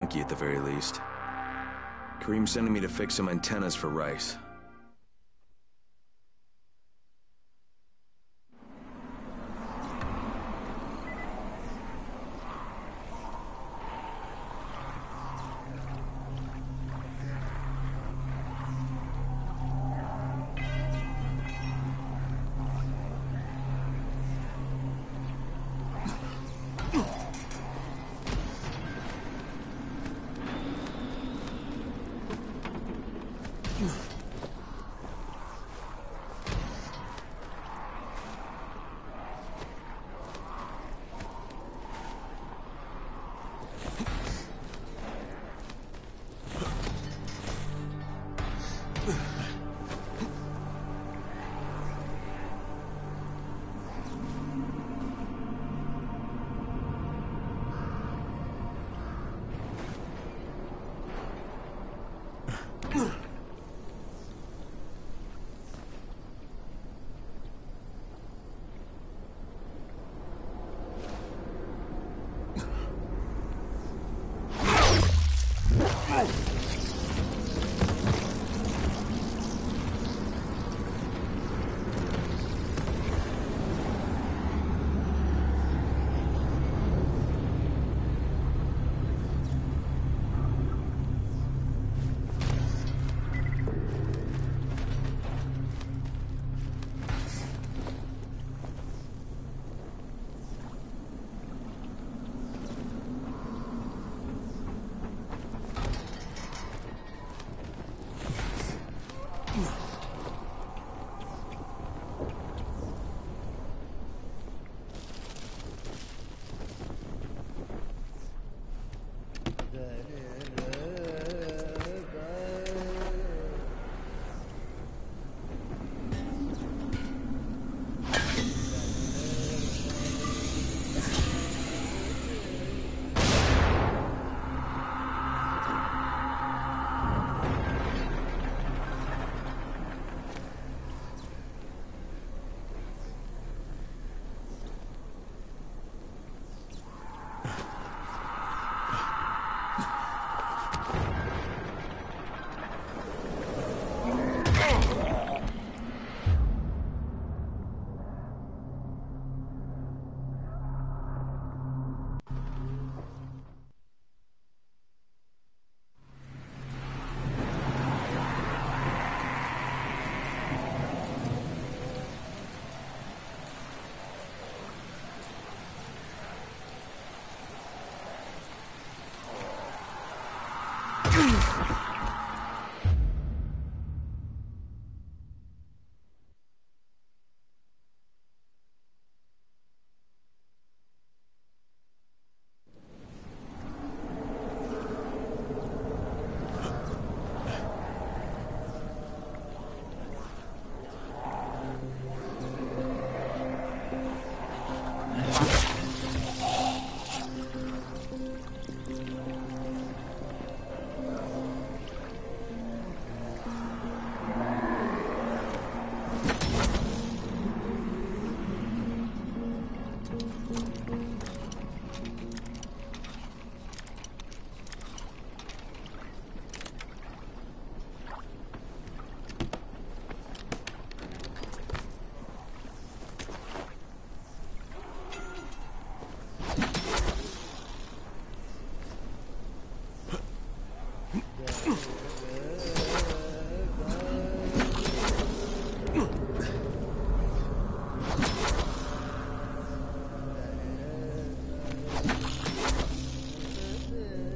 Monkey at the very least. Kareem's sending me to fix some antennas for Rice.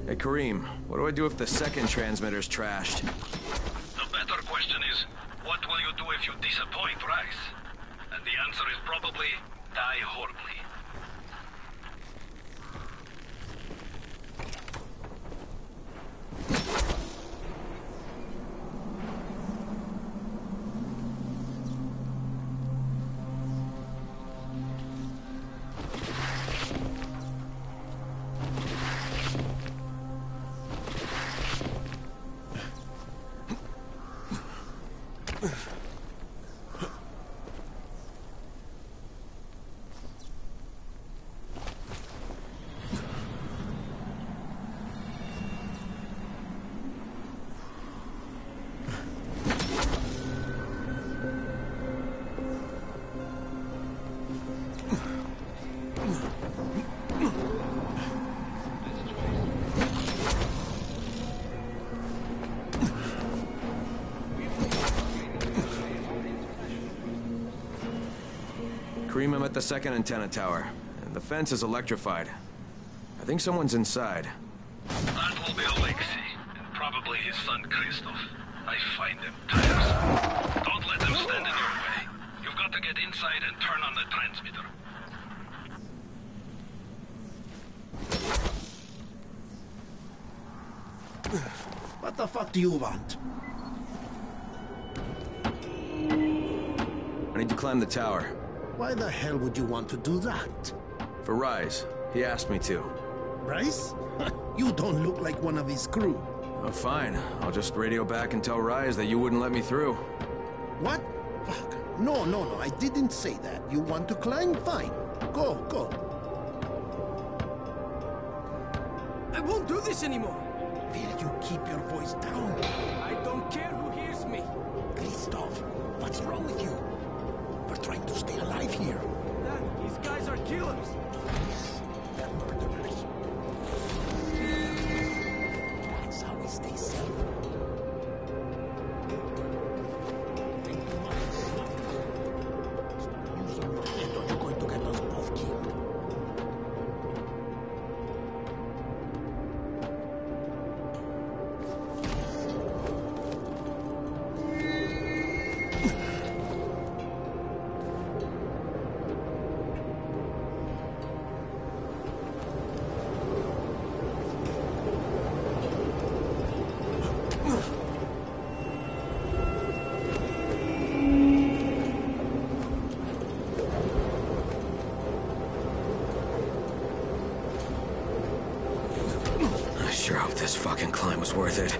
Hey, Kareem, what do I do if the second transmitter's trashed? The better question is, what will you do if you disappoint Rice? And the answer is probably, die horribly. at the second antenna tower. The fence is electrified. I think someone's inside. That will be Alexei, and probably his son Christoph. I find them tiresome. Don't let them stand in your way. You've got to get inside and turn on the transmitter. What the fuck do you want? I need to climb the tower. Why the hell would you want to do that? For Rise. He asked me to. Bryce? You don't look like one of his crew. Oh, fine. I'll just radio back and tell Rise that you wouldn't let me through. What? Fuck. No, I didn't say that. You want to climb? Fine. Go. I won't do this anymore. Will you keep your voice down? I don't care who hears me. Christoph, what's wrong with you? We're trying to stay alive here. Dad, these guys are killers. They're murderers. That's how we stay safe. Think too much. Stop using your head or you're going to get us both killed. I sure hope this fucking climb was worth it.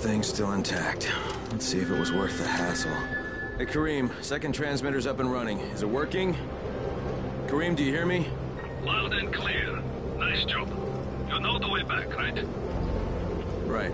thing's still intact. Let's see if it was worth the hassle. Hey, Kareem, second transmitter's up and running. Is it working? Kareem, do you hear me? Loud and clear. Nice job. You know the way back, right? Right.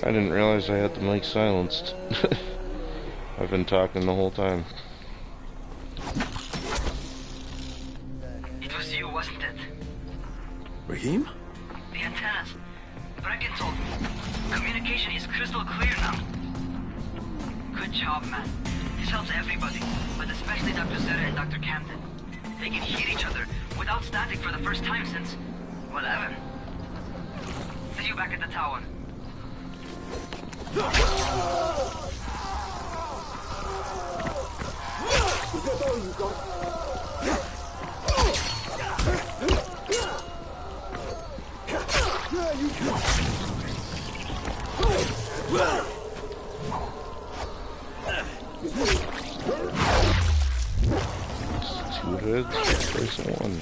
I didn't realize I had the mic silenced. I've been talking the whole time. It was you, wasn't it? Raheem? The antennas. Brecken told me. Communication is crystal clear now. Good job, man. This helps everybody, but especially Dr. Zeta and Dr. Camden. They can hear each other without static for the first time since, well, Evan. See you back at the tower. Two heads versus one.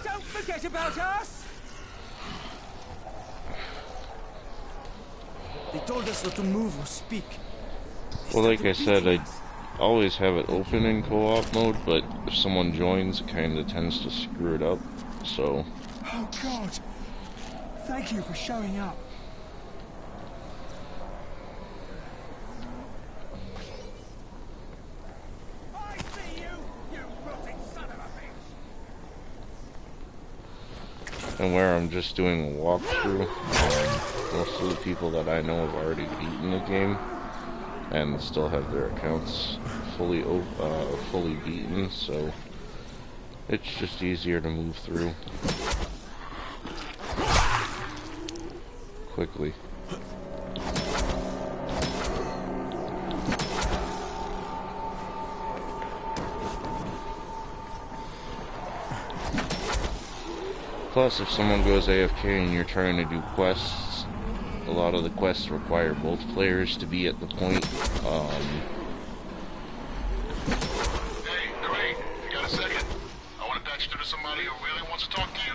Don't forget about us! They told us not to move or speak. Well, like I said, I always have it open in co-op mode, but if someone joins, it kind of tends to screw it up, so... Oh, God. Thank you for showing up. I see you, you rotting son of a bitch! And where I'm just doing a walkthrough, most of the people that I know have already beaten the game, and still have their accounts fully beaten, so it's just easier to move through quickly. Plus, if someone goes AFK and you're trying to do quests, a lot of the quests require both players to be at the point. Hey, Craig, you got a second? I want to patch you to somebody who really wants to talk to you.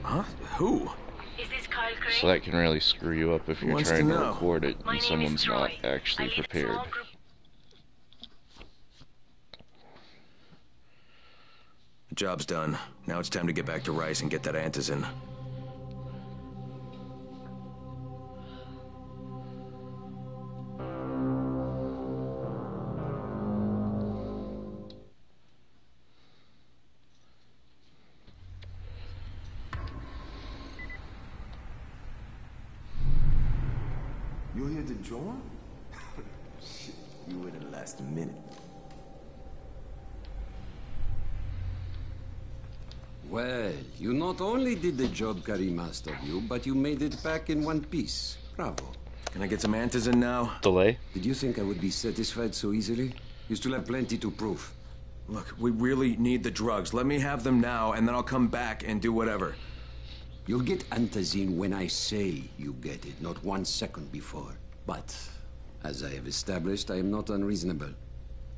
Huh? Who? Is this Kyle Craig? So that can really screw you up if you're wants trying to to know? record it My and name someone's is not Troy. actually I lead a prepared. small group. The job's done. Now it's time to get back to Rice and get that antizin. You're here to join? Shit, you wouldn't last a minute. Well, you not only did the job Karim asked of you, but you made it back in one piece. Bravo. Can I get some antizin now? Delay? Did you think I would be satisfied so easily? You still have plenty to prove. Look, we really need the drugs. Let me have them now, and then I'll come back and do whatever. You'll get antazine when I say you get it, not 1 second before. But, as I have established, I am not unreasonable.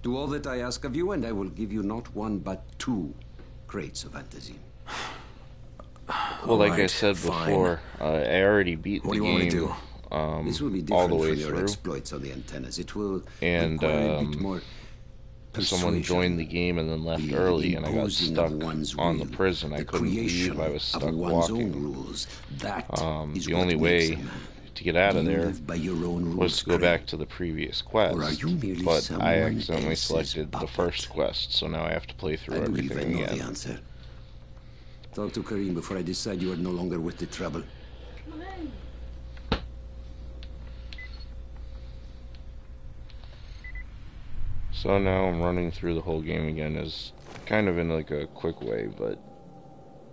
Do all that I ask of you, and I will give you not 1 but 2 crates of antazine. Well, like I Alright, said fine. before, I already beat What the do you want me to game do? This will be all different the way from your through. exploits on the antennas. It will And, require a bit more Someone persuasion. joined the game and then left The early, and I got imposing stuck of one's on the will, prison. I the couldn't creation leave. I was of stuck one's own walking. rules. That is The what only makes way a man. to get out of Do you there live by your own rules, was to go Craig? back to the previous quest, Or are you merely but I someone accidentally else's selected the puppet? first quest, so now I have to play through I believe I everything know the again. answer. Talk to Karim before I decide you are no longer worth the trouble. So now I'm running through the whole game again as kind of in like a quick way, but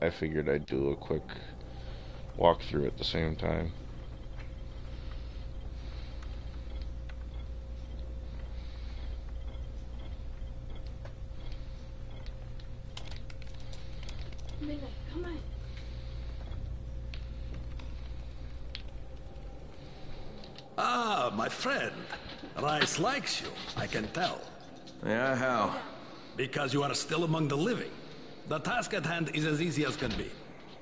I figured I'd do a quick walkthrough at the same time. Come on. Ah, my friend. Rice likes you, I can tell. Yeah, how? Because you are still among the living. The task at hand is as easy as can be.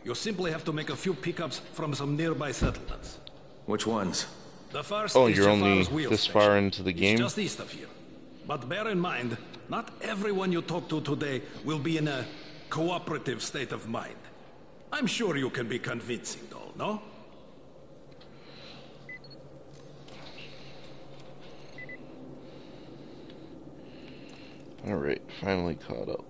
You simply have to make a few pickups from some nearby settlements. Which ones? The first Oh, is you're only Jafar's wheel this station. far into the game? It's just east of here. But bear in mind, not everyone you talk to today will be in a cooperative state of mind. I'm sure you can be convincing, though, no? Alright, finally caught up.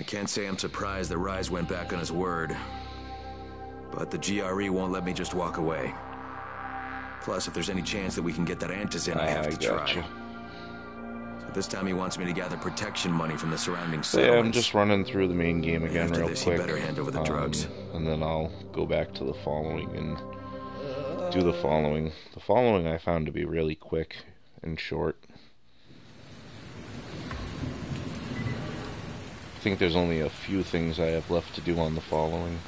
I can't say I'm surprised that Rise went back on his word. But the GRE won't let me just walk away. Plus, if there's any chance that we can get that Antizin, I have to try. Gotcha. So this time he wants me to gather protection money from the surrounding So yeah, settlements. I'm just running through the main game again After real this, quick. you better hand over the drugs. And then I'll go back to the following and do the following. The following I found to be really quick and short. I think there's only a few things I have left to do on the following.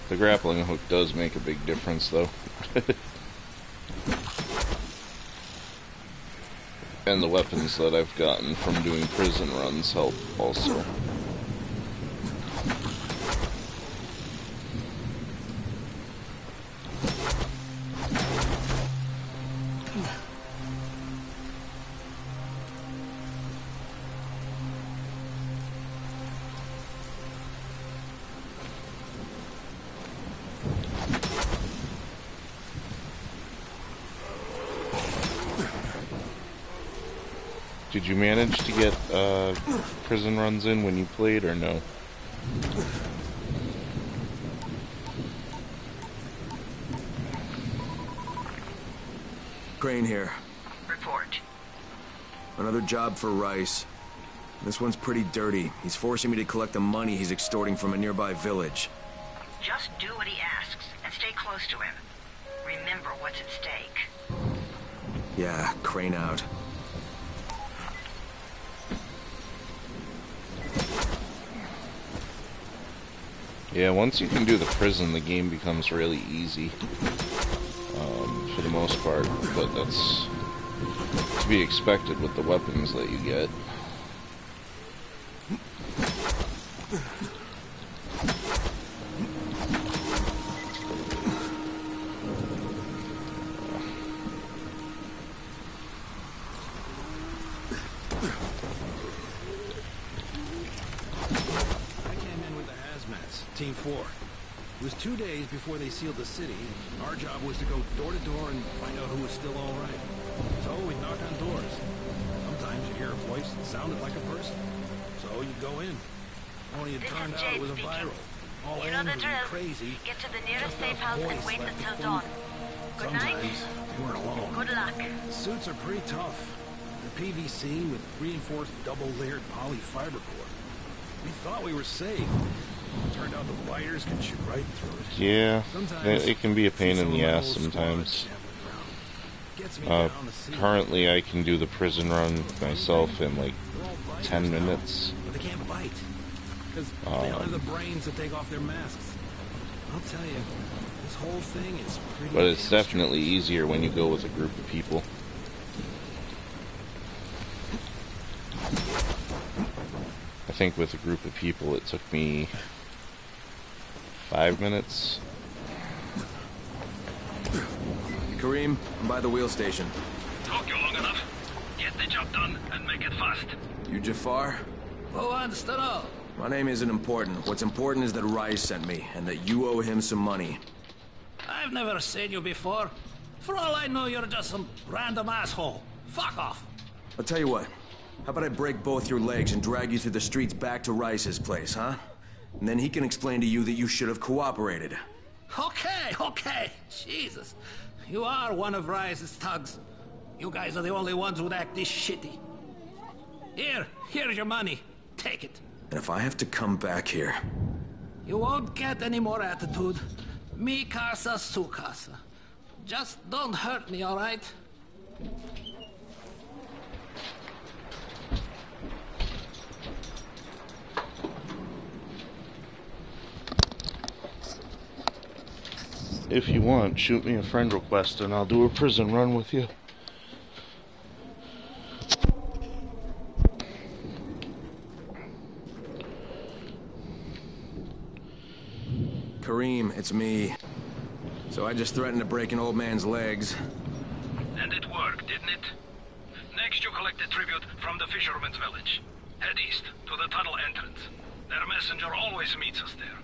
The grappling hook does make a big difference, though. And the weapons that I've gotten from doing prison runs help also. Did you manage to get prison runs in when you played, or no? Crane here. Report. Another job for Rice. This one's pretty dirty. He's forcing me to collect the money he's extorting from a nearby village. Just do what he asks and stay close to him. Remember what's at stake. Yeah, Crane out. Yeah, once you can do the prison, the game becomes really easy. For the most part, but that's to be expected with the weapons that you get. Team 4. It was 2 days before they sealed the city. Our job was to go door to door and find out who was still all right. So we'd knock on doors. Sometimes you'd hear a voice that sounded like a person. So you'd go in. Only it turned out it was a viral. All angry and crazy. Get to the nearest safe house and wait until dawn. Good night. Sometimes they weren't alone. Good luck. The suits are pretty tough. They're PVC with reinforced double-layered polyfiber core. We thought we were safe. Turned out the wires can shoot right through it. Yeah, it can be a pain in the ass sometimes. Currently I can do the prison run myself in like 10 minutes. But they can't bite. Because they don't have the brains to take off their masks. I'll tell you, this whole thing is pretty... But it's definitely easier when you go with a group of people. I think with a group of people it took me 5 minutes. Kareem, I'm by the wheel station. Took you long enough. Get the job done and make it fast. You Jafar? Who wants to know? My name isn't important. What's important is that Rise sent me, and that you owe him some money. I've never seen you before. For all I know, you're just some random asshole. Fuck off. I'll tell you what. How about I break both your legs and drag you through the streets back to Rice's place, huh? And then he can explain to you that you should have cooperated. Okay. Jesus. You are one of Rise's thugs. You guys are the only ones who'd act this shitty. Here's your money. Take it. And if I have to come back here... You won't get any more attitude. Mi casa, su casa. Just don't hurt me, all right? If you want, shoot me a friend request and I'll do a prison run with you. Kareem, it's me. So I just threatened to break an old man's legs. And it worked, didn't it? Next you collect the tribute from the fisherman's village. Head east to the tunnel entrance. Their messenger always meets us there.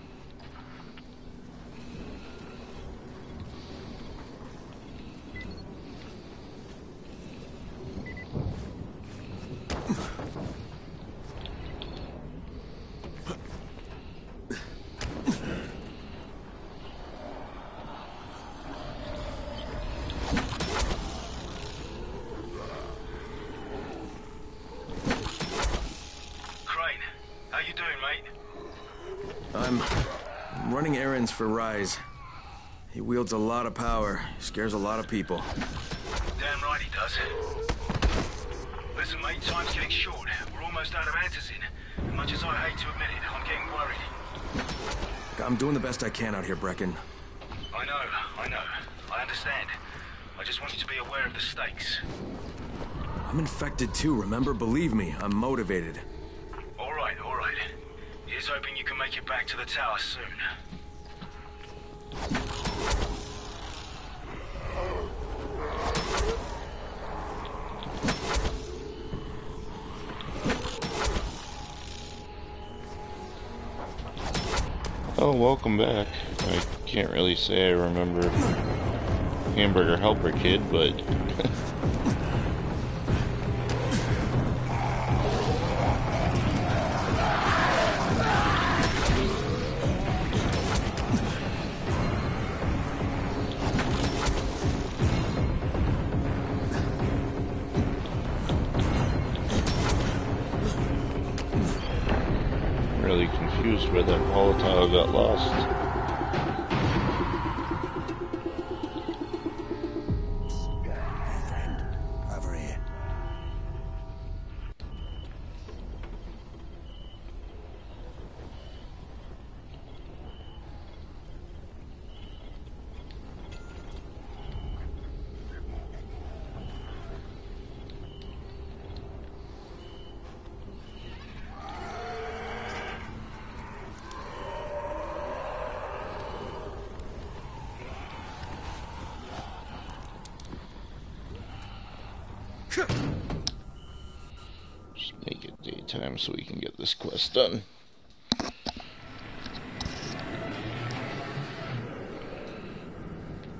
I'm running errands for Rise. He wields a lot of power, scares a lot of people. Damn right he does. Listen, mate, time's getting short. We're almost out of answers in. As much as I hate to admit it, I'm getting worried. I'm doing the best I can out here, Brecken. I know. I understand. I just want you to be aware of the stakes. I'm infected too, remember? Believe me, I'm motivated. All right. Here's hoping you can make it back to the tower soon. Oh, welcome back. I can't really say I remember Hamburger Helper Kid, but... really confused where that volatile got lost. Over here. Just make it daytime so we can get this quest done.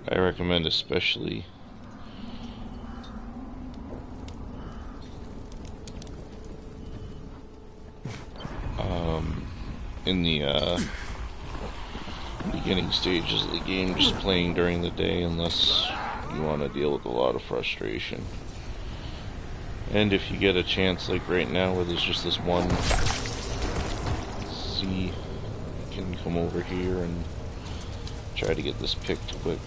I recommend especially in the beginning stages of the game, just playing during the day unless you want to deal with a lot of frustration. And if you get a chance, like right now where there's just this one Z, you can come over here and try to get this picked quick.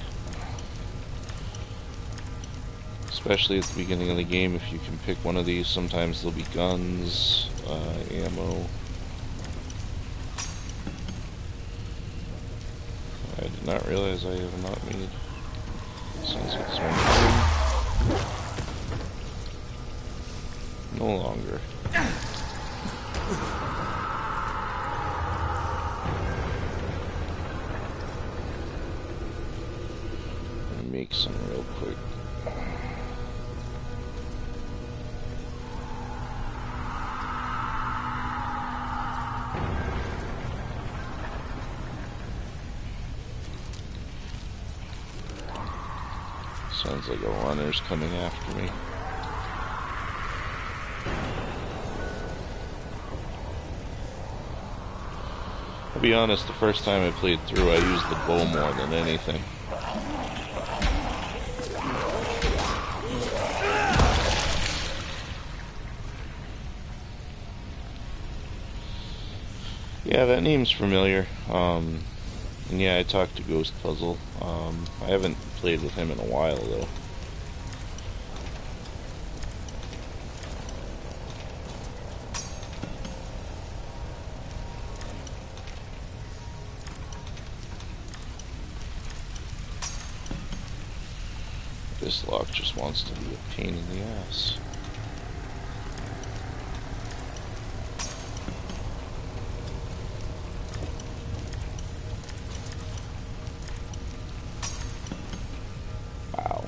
Especially at the beginning of the game, if you can pick one of these, sometimes there'll be guns, ammo. I did not realize I have not made sense of this one. No longer. make some real quick. Sounds like a runner's coming after me. I'll be honest, the first time I played through, I used the bow more than anything. Yeah, that name's familiar. And yeah, I talked to Ghost Puzzle. I haven't played with him in a while, though. This lock just wants to be a pain in the ass. Wow.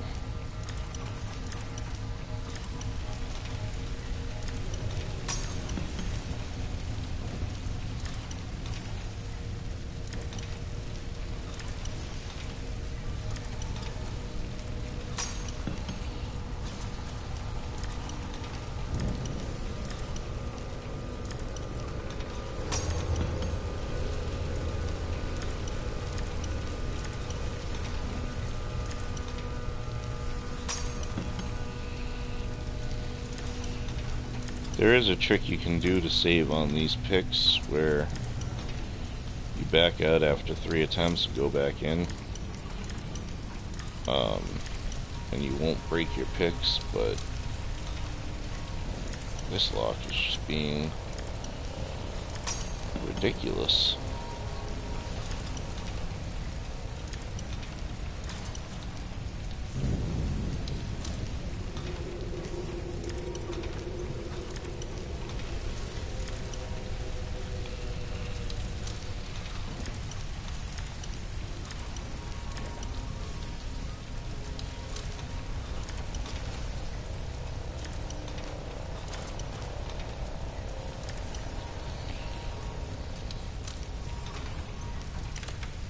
There is a trick you can do to save on these picks where you back out after 3 attempts and go back in. And you won't break your picks, but this lock is just being ridiculous.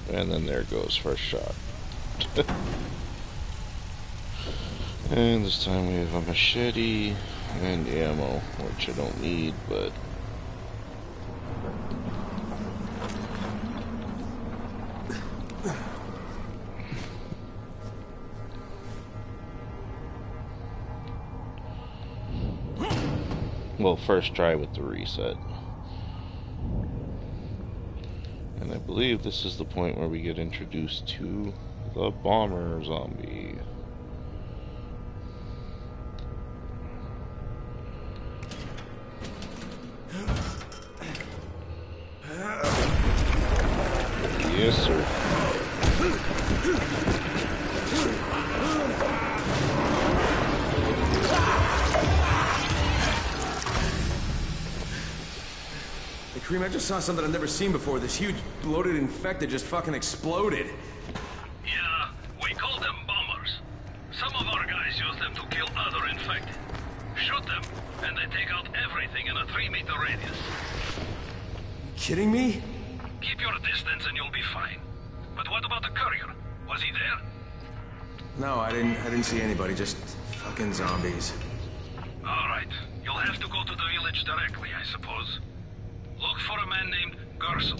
And then there goes first shot. And this time we have a machete and ammo, which I don't need, but well, first try with the reset. And I believe this is the point where we get introduced to the bomber zombie. Yes, sir. Cream, I just saw something I've never seen before. This huge, bloated infected just fucking exploded. Yeah, we call them bombers. Some of our guys use them to kill other infected. Shoot them, and they take out everything in a 3-meter radius. You kidding me? Keep your distance and you'll be fine. But what about the courier? Was he there? No, I didn't see anybody, just fucking zombies. Alright, you'll have to go to the village directly, I suppose. Look for a man named Gersel.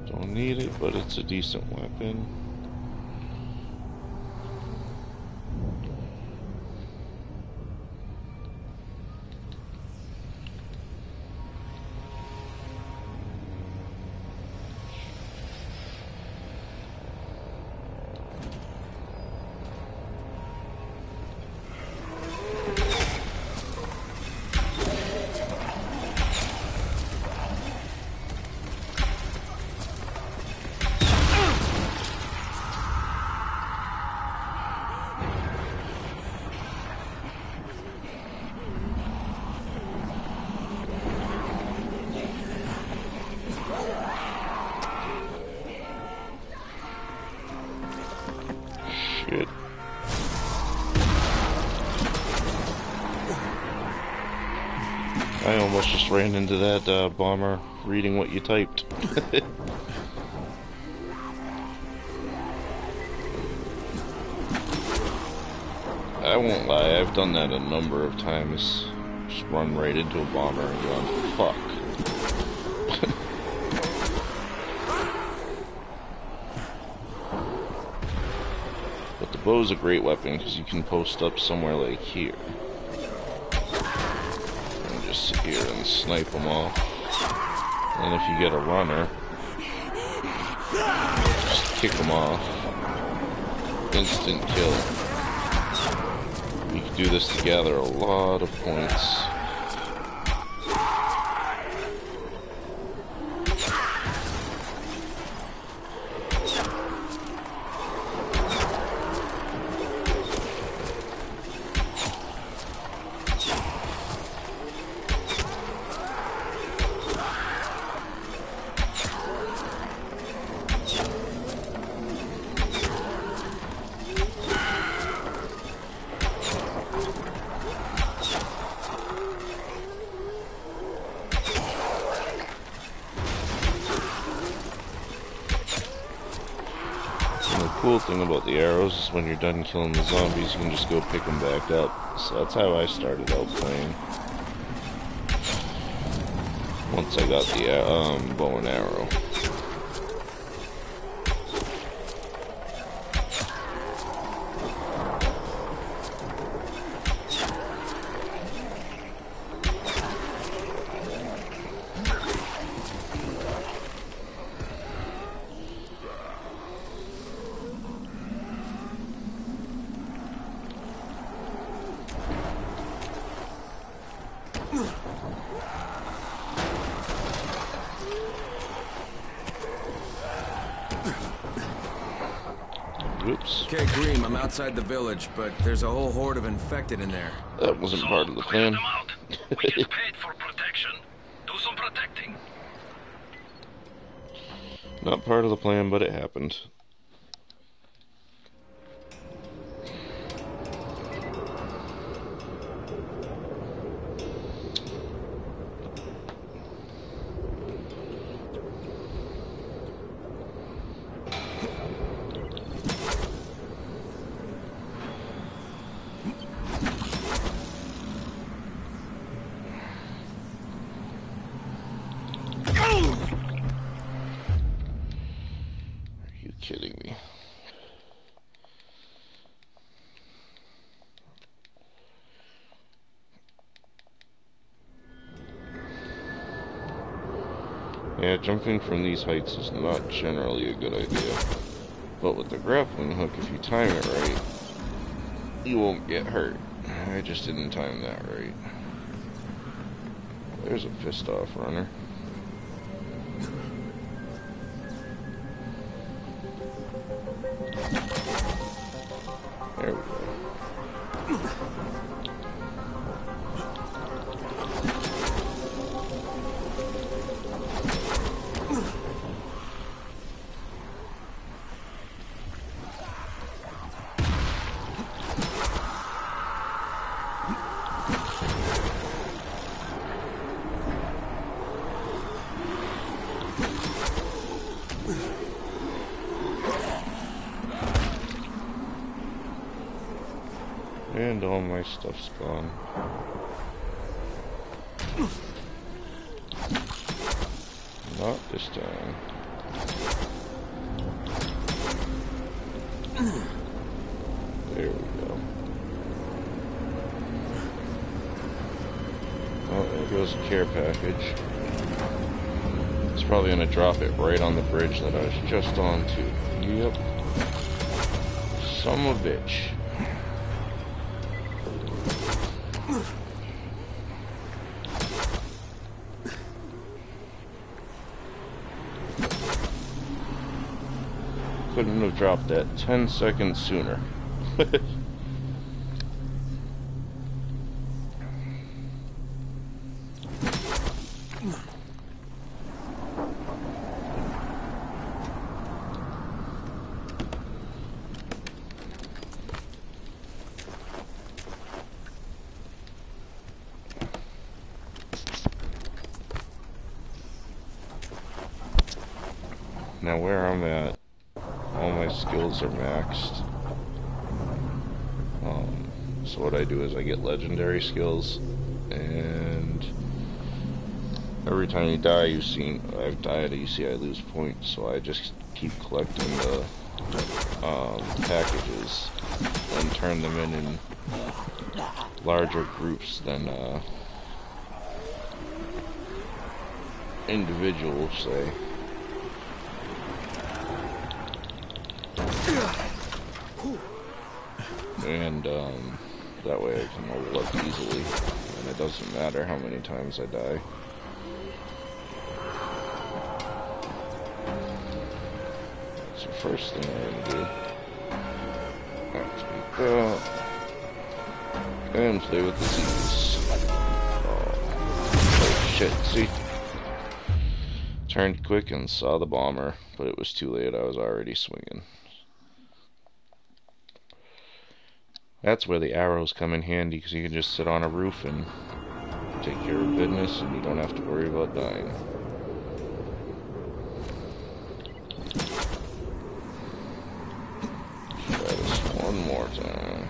Don't need it, but it's a decent weapon. I almost just ran into that bomber reading what you typed. I won't lie, I've done that a number of times. Just run right into a bomber and gone, fuck. But the bow's a great weapon because you can post up somewhere like here. And just sit here and snipe them all. And if you get a runner, just kick them off. Instant kill. We can do this to gather a lot of points. The cool thing about the arrows is when you're done killing the zombies, you can just go pick them back up. So that's how I started out playing. Once I got the bow and arrow. Oops. Okay, Green, I'm outside the village, but there's a whole horde of infected in there. That wasn't part of the Clear plan. them out. We get paid for protection. Do some protecting. Not part of the plan, but it happened. Kidding me. Yeah, jumping from these heights is not generally a good idea. But with the grappling hook, if you time it right, you won't get hurt. I just didn't time that right. There's a pissed off runner. There we go. And all my stuff's gone. Not this time. There we go. Oh, there goes a care package. It's probably gonna drop it right on the bridge that I was just on to. Yep. Son of a bitch. Couldn't have dropped that 10 seconds sooner. Now where I'm at, all my skills are maxed. So what I do is I get legendary skills, and every time you die, I've died, you see I lose points, so I just keep collecting the packages and turn them in larger groups than individuals, say. And that way I can level up easily, and it doesn't matter how many times I die. So first thing I'm gonna do, take that, and play with the Z's. Oh shit, see? Turned quick and saw the bomber, but it was too late, I was already swinging. That's where the arrows come in handy, because you can just sit on a roof and take care of business, and you don't have to worry about dying. Try this one more time.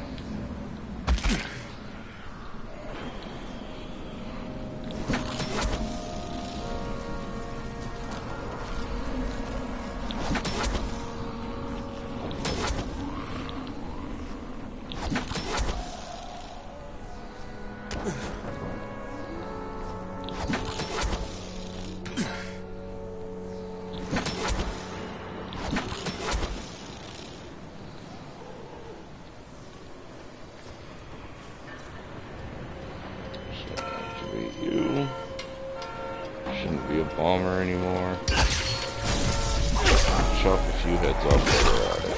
You shouldn't be a bomber anymore. Chop a few heads off while we're at it.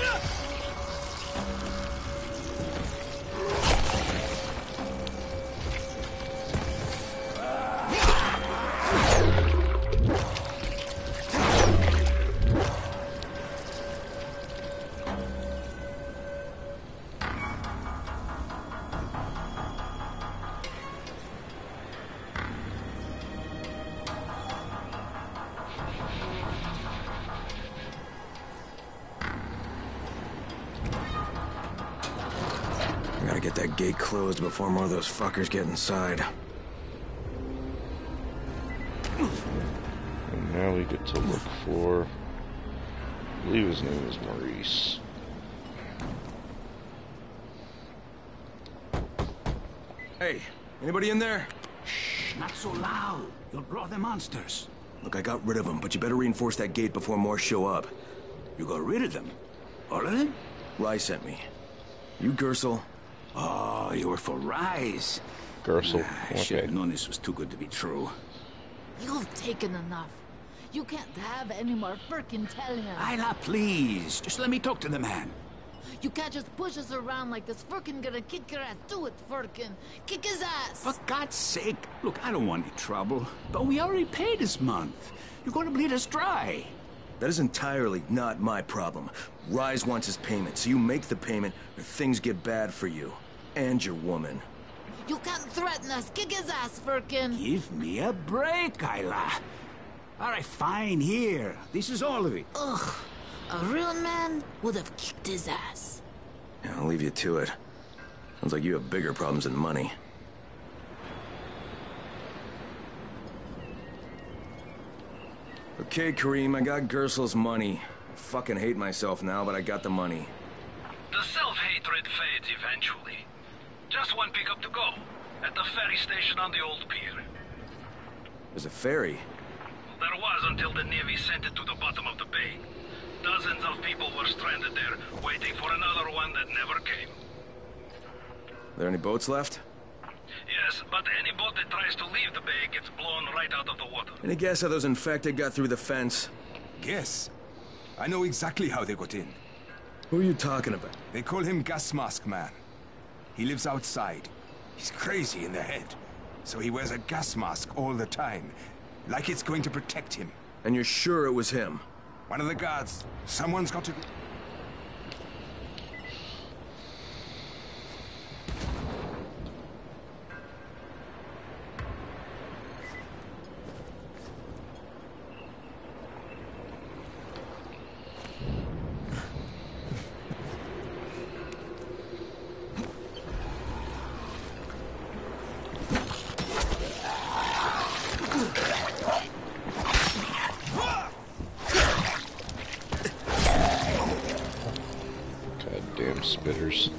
Gotta get that gate closed before more of those fuckers get inside. And now we get to look for, I believe his name is Maurice. Hey, anybody in there? Shh, not so loud. You'll draw the monsters. Look, I got rid of them, but you better reinforce that gate before more show up. You got rid of them? All of them? Rye sent me. You Gersel? Oh, you were for Rise. Gersel. I should have known this was too good to be true. You've taken enough. You can't have any more. Frickin' tell him. Isla, please. Just let me talk to the man. You can't just push us around like this. Frickin' gonna kick your ass. Do it, Frickin'. Kick his ass. For God's sake. Look, I don't want any trouble. But we already paid this month. You're gonna bleed us dry. That is entirely not my problem. Rise wants his payment, so you make the payment or things get bad for you. And your woman. You can't threaten us. Kick his ass, Firkin. Give me a break, Isla. All right, fine, here. This is all of it. Ugh. A real man would have kicked his ass. Yeah, I'll leave you to it. Sounds like you have bigger problems than money. Okay, Kareem, I got Gersel's money. I fucking hate myself now, but I got the money. The self-hatred fades eventually. Just one pickup to go. At the ferry station on the old pier. There's a ferry? There was until the Navy sent it to the bottom of the bay. Dozens of people were stranded there, waiting for another one that never came. Are there any boats left? Yes, but any boat that tries to leave the bay gets blown right out of the water. Any guess how those infected got through the fence? Guess? I know exactly how they got in. Who are you talking about? They call him Gas Mask Man. He lives outside. He's crazy in the head. So he wears a gas mask all the time. Like it's going to protect him. And you're sure it was him? One of the guards. Someone's got to... spitters.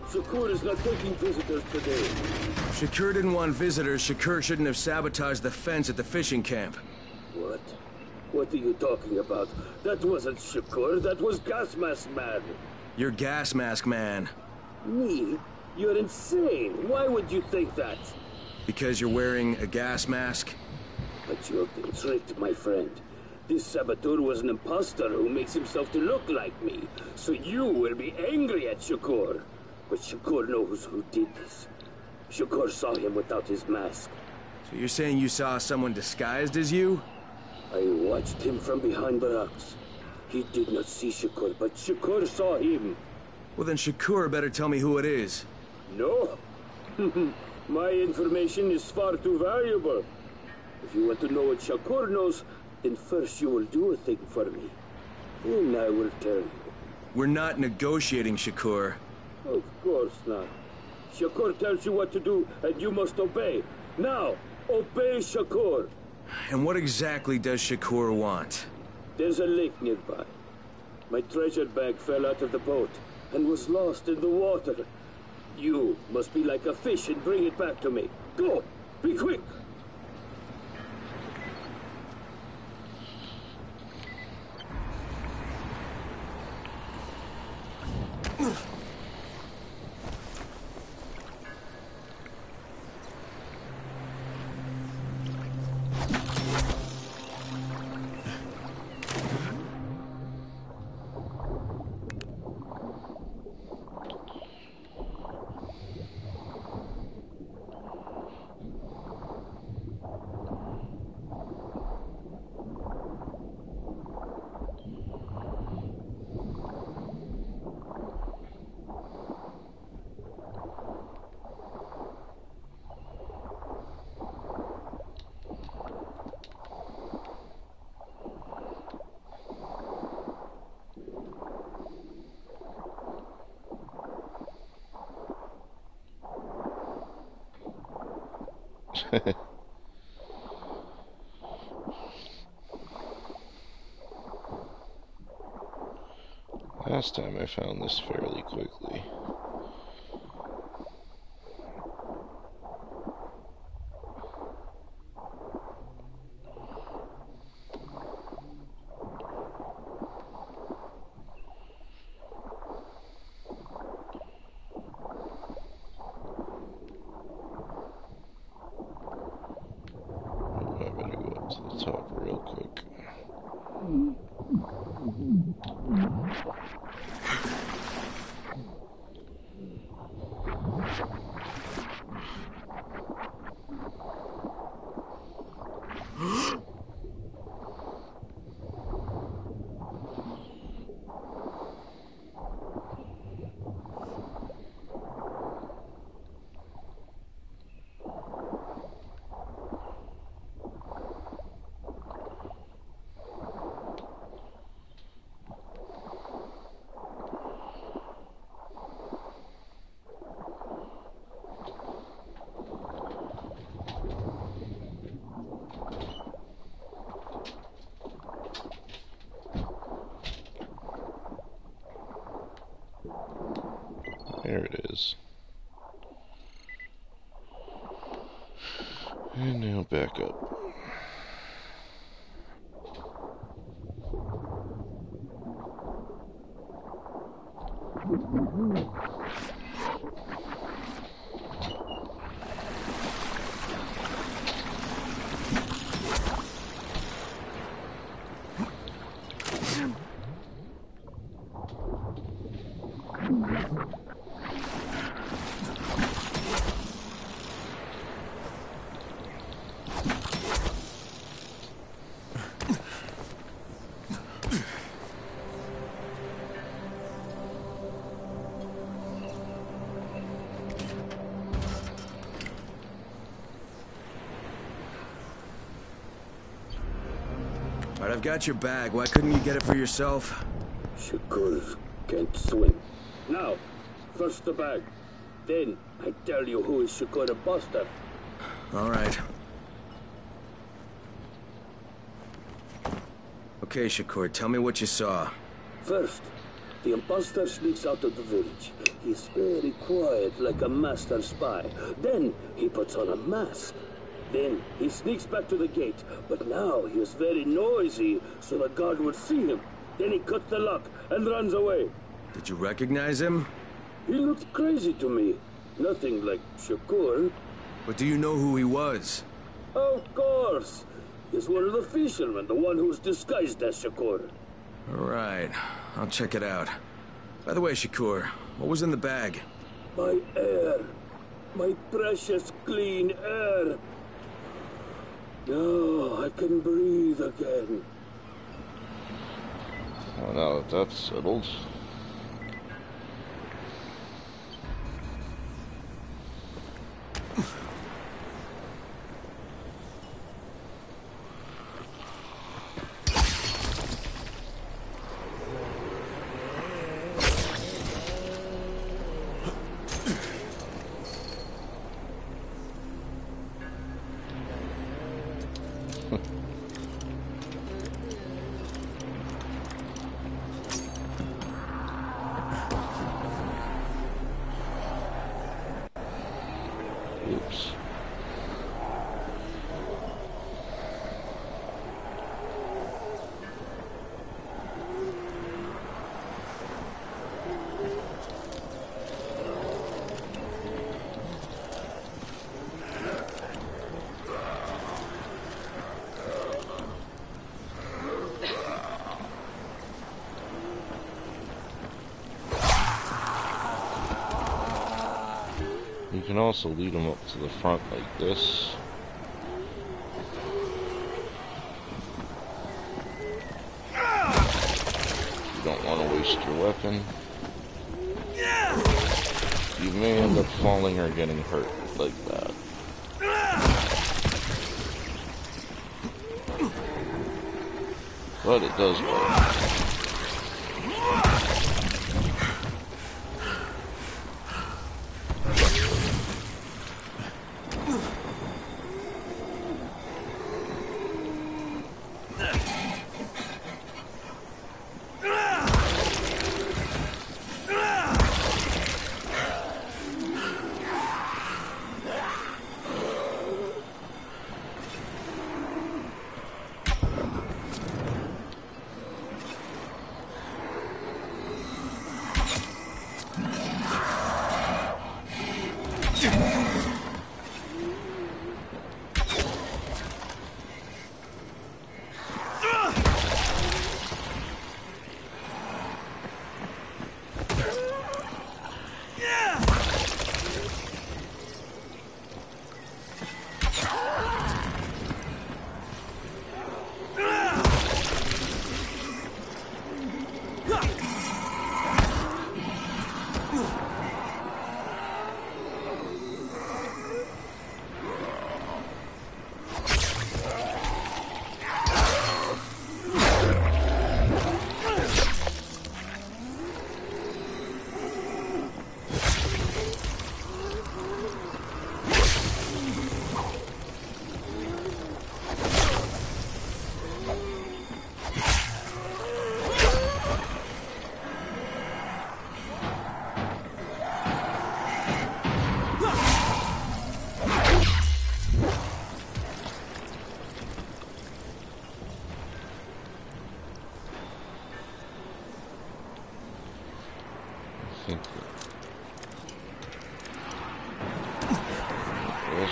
Shakur is not taking visitors today. Shakur didn't want visitors. Shakur shouldn't have sabotaged the fence at the fishing camp. What? What are you talking about? That wasn't Shakur, that was Gas Mask Man. You're Gas Mask Man. Me? You're insane. Why would you think that? Because you're wearing a gas mask? But you've been tricked, my friend. This saboteur was an imposter who makes himself to look like me. So you will be angry at Shakur. But Shakur knows who did this. Shakur saw him without his mask. So you're saying you saw someone disguised as you? I watched him from behind the rocks. He did not see Shakur, but Shakur saw him. Well, then Shakur better tell me who it is. No. My information is far too valuable. If you want to know what Shakur knows, then first you will do a thing for me. Then I will tell you. We're not negotiating, Shakur. Of course not. Shakur tells you what to do, and you must obey. Now, obey Shakur. And what exactly does Shakur want? There's a lake nearby. My treasure bag fell out of the boat and was lost in the water. You must be like a fish and bring it back to me. Go! Be quick! Last time I found this fairly quickly. There it is. And now back up. Alright, I've got your bag. Why couldn't you get it for yourself? Shakur can't swim. Now, first the bag. Then, I tell you who is Shakur imposter. Alright. Okay, Shakur, tell me what you saw. First, the imposter sneaks out of the village. He's very quiet, like a master spy. Then, he puts on a mask. Then, he sneaks back to the gate. But now, he is very noisy, so the guard would see him. Then he cuts the lock and runs away. Did you recognize him? He looked crazy to me. Nothing like Shakur. But do you know who he was? Of course. He's one of the fishermen, the one who's disguised as Shakur. Alright, I'll check it out. By the way, Shakur, what was in the bag? My air. My precious clean air. Now I can breathe again. Well, now that that's settled. Oops. You can also lead them up to the front like this. You don't want to waste your weapon. You may end up falling or getting hurt like that. But it does work.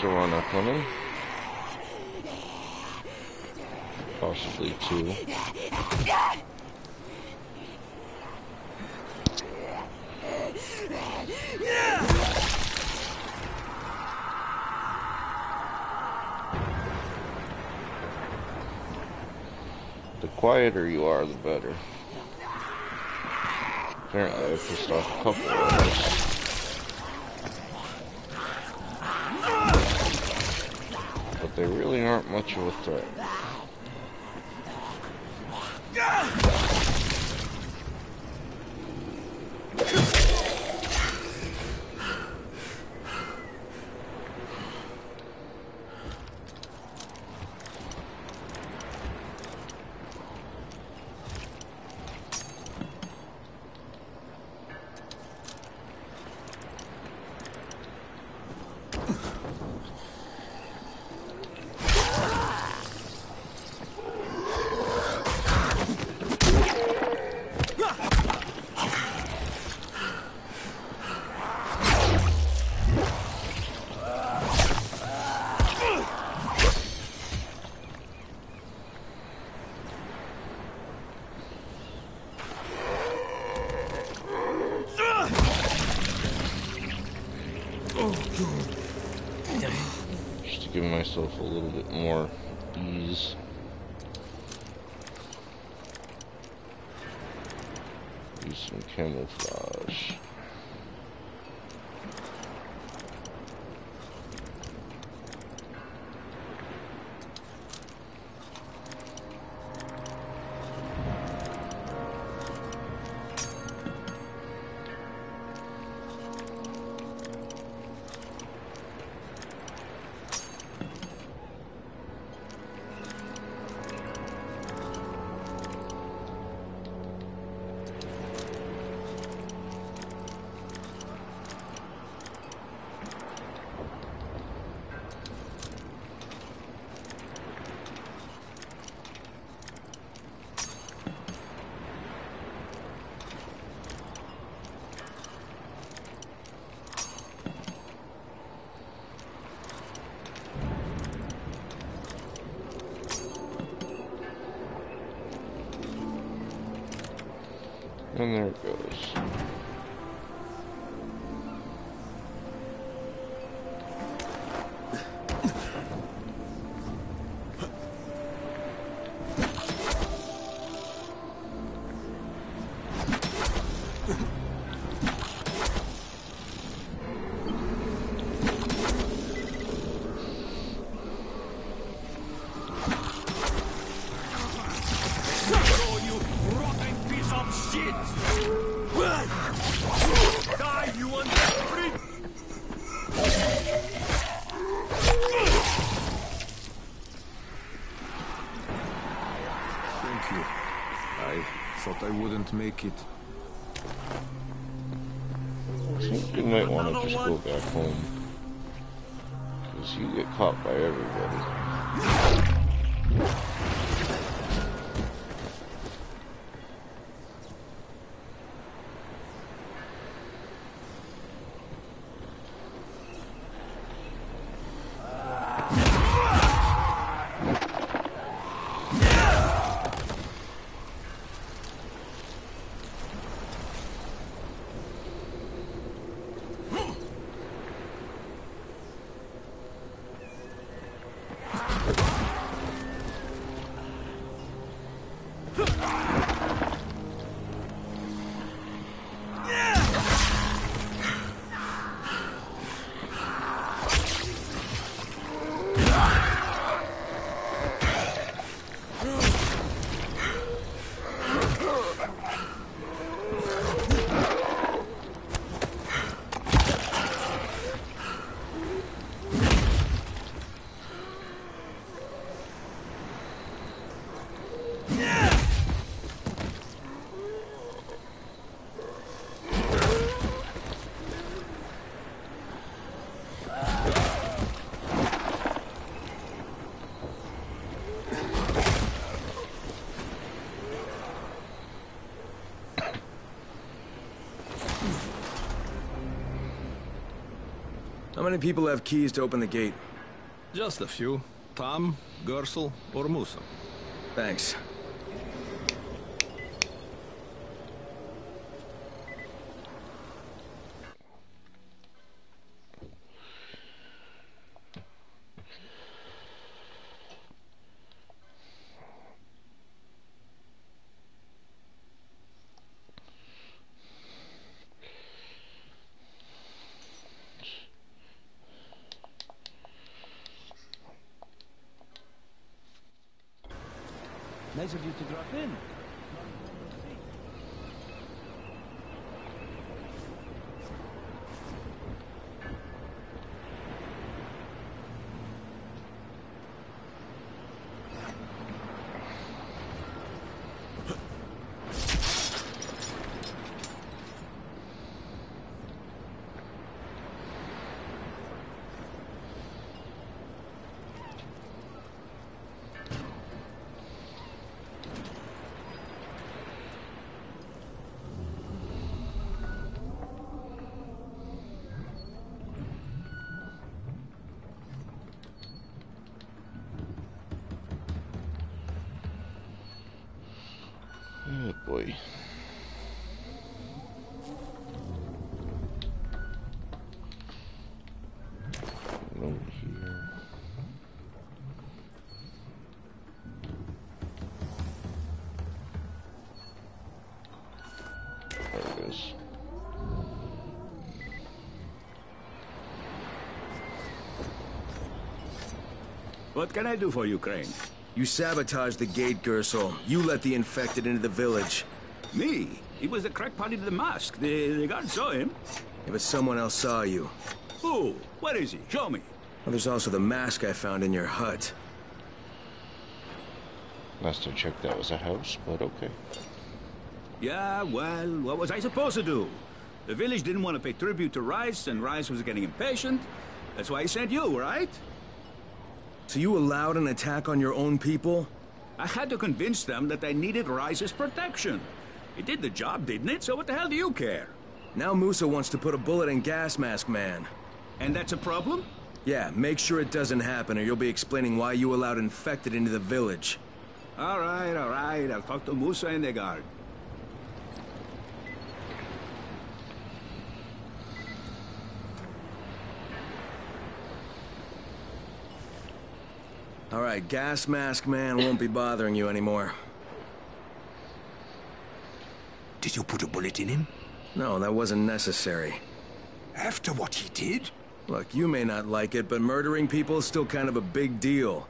one are coming. Possibly two. The quieter you are, the better. Apparently I pissed off a couple of us. But they really aren't much of a threat. Just to give myself a little bit more ease. Use some camouflage. And there it goes. I wouldn't make it. I think you might want to just go back home. Because you get caught by everybody. How many people have keys to open the gate? Just a few. Tom, Gersel, or Musa. Thanks. Nice of you to drop in. Oh boy. Over here. There it is. What can I do for you, Crane? You sabotaged the gate, Gersel. You let the infected into the village. Me? He was the crackpot in the mask. The guard saw him. Yeah, but someone else saw you. Who? Where is he? Show me. Well, there's also the mask I found in your hut. Last I checked, that was a house, but okay. Yeah, well, what was I supposed to do? The village didn't want to pay tribute to Rice, and Rice was getting impatient. That's why he sent you, right? So you allowed an attack on your own people? I had to convince them that they needed Rice's protection. It did the job, didn't it? So what the hell do you care? Now Musa wants to put a bullet in Gas Mask Man. And that's a problem? Yeah, make sure it doesn't happen or you'll be explaining why you allowed infected into the village. All right. I'll talk to Musa and the guard. All right, Gas Mask Man won't be bothering you anymore. Did you put a bullet in him? No, that wasn't necessary. After what he did? Look, you may not like it, but murdering people is still kind of a big deal.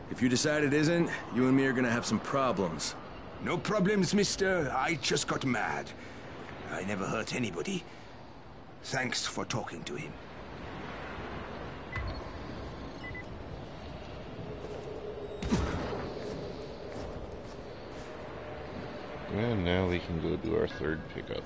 If you decide it isn't, you and me are gonna have some problems. No problems, mister. I just got mad. I never hurt anybody. Thanks for talking to him. And now we can go do our third pickup.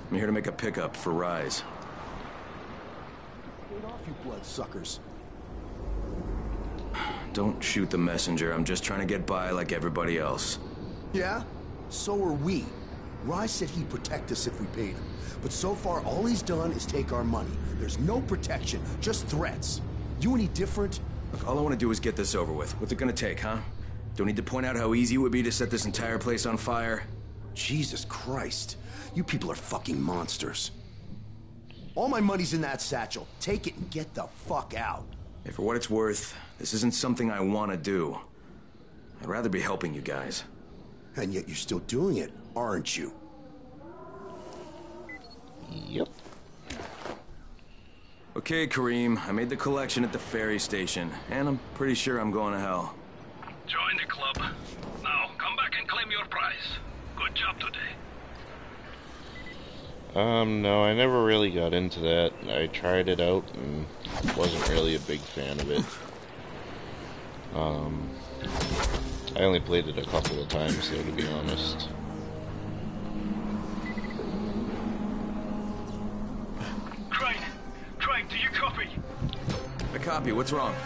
I'm here to make a pickup for Rise. Get off, you bloodsuckers. Don't shoot the messenger. I'm just trying to get by like everybody else. Yeah? So are we. Rise said he'd protect us if we paid him. But so far, all he's done is take our money. There's no protection, just threats. You any different? Look, all I want to do is get this over with. What's it gonna take, huh? Don't need to point out how easy it would be to set this entire place on fire? Jesus Christ. You people are fucking monsters. All my money's in that satchel. Take it and get the fuck out. Hey, for what it's worth, this isn't something I want to do. I'd rather be helping you guys. And yet you're still doing it, aren't you? Yep. Okay, Kareem. I made the collection at the ferry station, and I'm pretty sure I'm going to hell. Join the club. Now, come back and claim your prize. Good job today. No, I never really got into that. I tried it out and wasn't really a big fan of it. I only played it a couple of times, though, to be honest. Crane, do you copy? I copy. What's wrong?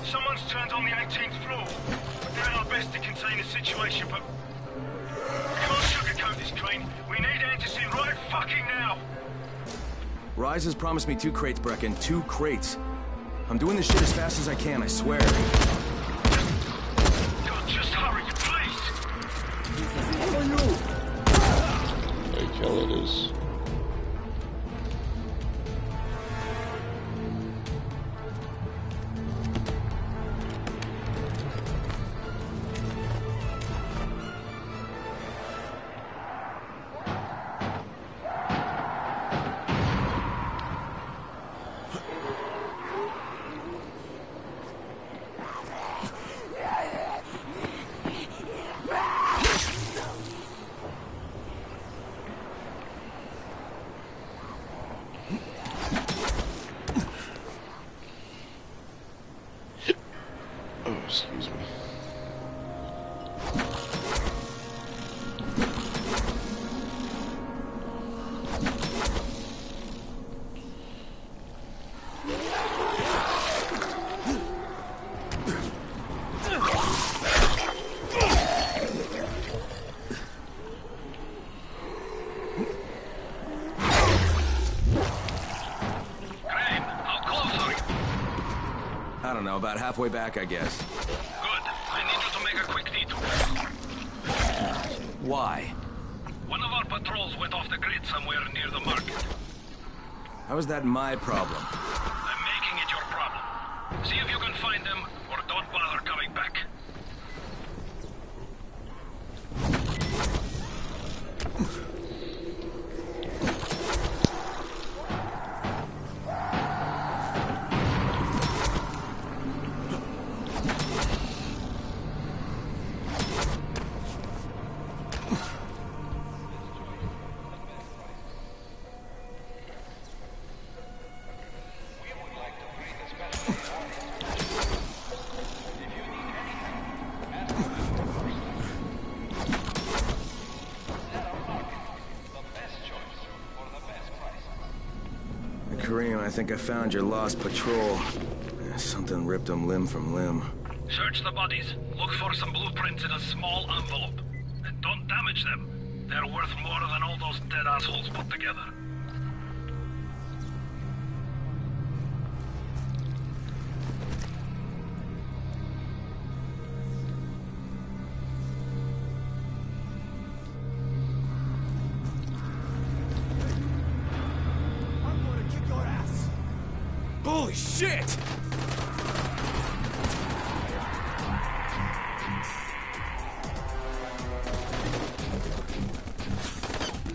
Someone's turned on the 18th floor. We're doing our best to contain the situation, but... we can't sugarcoat this, Crane. We need antizin right fucking now. Rise has promised me 2 crates, Brecken. 2 crates. I'm doing this shit as fast as I can, I swear. God, just hurry, please. Like hell it is. Excuse me. I don't know, about halfway back, I guess. Good. I need you to make a quick detour. Why? One of our patrols went off the grid somewhere near the market. How is that my problem? I'm making it your problem. See if you can find them, or don't bother coming back. Kareem, I think I found your lost patrol. Something ripped them limb from limb. Search the bodies. Look for some blueprints in a small envelope. And don't damage them. They're worth more than all those dead assholes put together. Holy shit!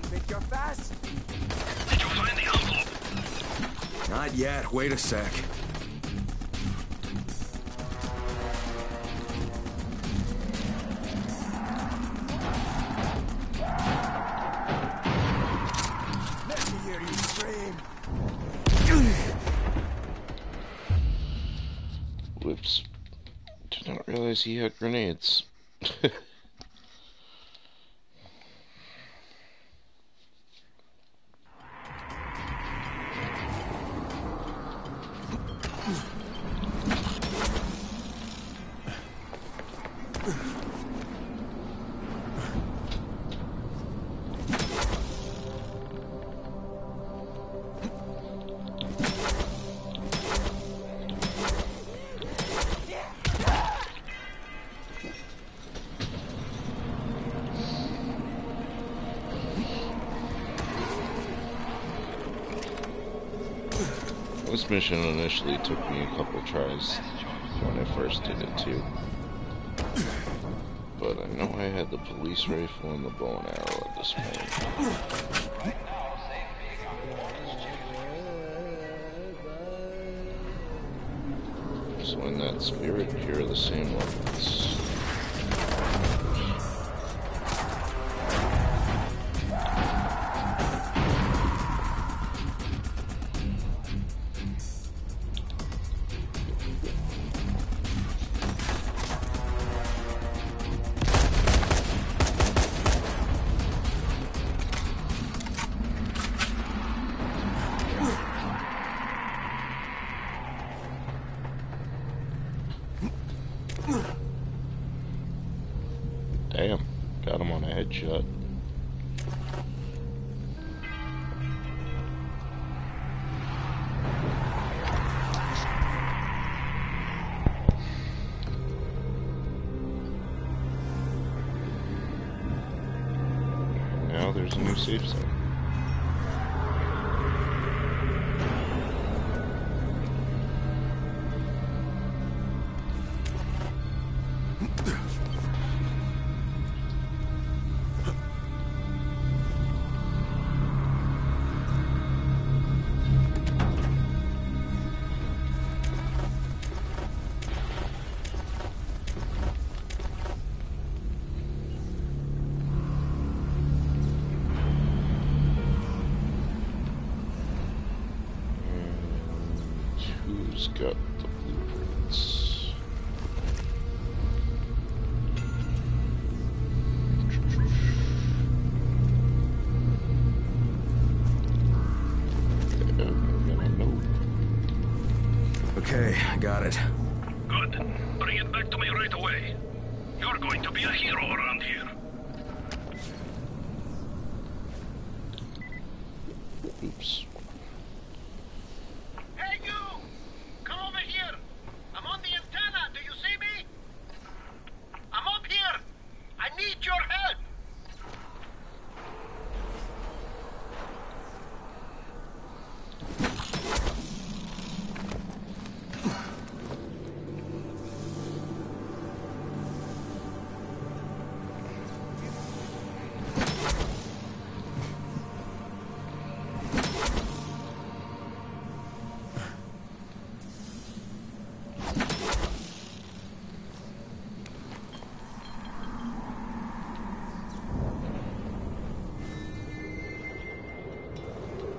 Think you're fast? Did you find the envelope? Not yet. Wait a sec. Let me hear you scream. Whoops. Did not realize he had grenades. This mission initially took me a couple tries when I first did it too. But I know I had the police rifle and the bow and arrow at this point. Join that spirit. Here are the same weapons. Damn, got him on a headshot. Now there's a new safe zone. Who's got the blueprints? Okay, I got it. Good. Bring it back to me right away. You're going to be a hero around here. Oops. Hey, you! Come over here! I'm on the antenna! Do you see me? I'm up here! I need your help!